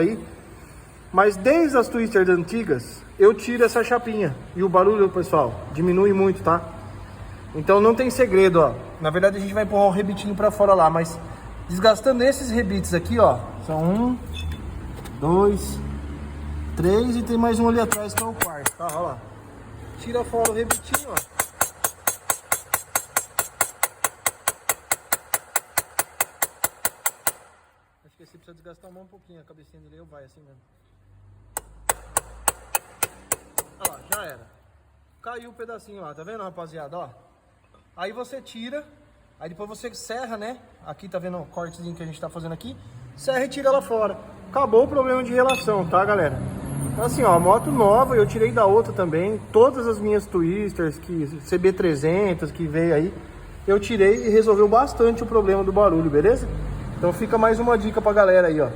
aí. Mas desde as twisters antigas, eu tiro essa chapinha. E o barulho, pessoal, diminui muito, tá? Então não tem segredo, ó. Na verdade a gente vai empurrar o rebitinho pra fora lá, mas desgastando esses rebites aqui, ó. São 1, 2, 3 e tem mais um ali atrás que é o quarto, tá? Olha lá. Tira fora o rebitinho, ó. Acho que esse precisa desgastar um pouquinho, a cabecinha dele vai assim mesmo. Olha lá, já era. Caiu o pedacinho lá, tá vendo, rapaziada, ó? Aí você tira, aí depois você serra, né? Aqui tá vendo o cortezinho que a gente tá fazendo aqui? Serra e tira ela fora. Acabou o problema de relação, tá, galera? Então assim, ó, a moto nova, eu tirei da outra também. Todas as minhas twisters, CB300 que veio aí, eu tirei e resolveu bastante o problema do barulho, beleza? Então fica mais uma dica pra galera aí, ó.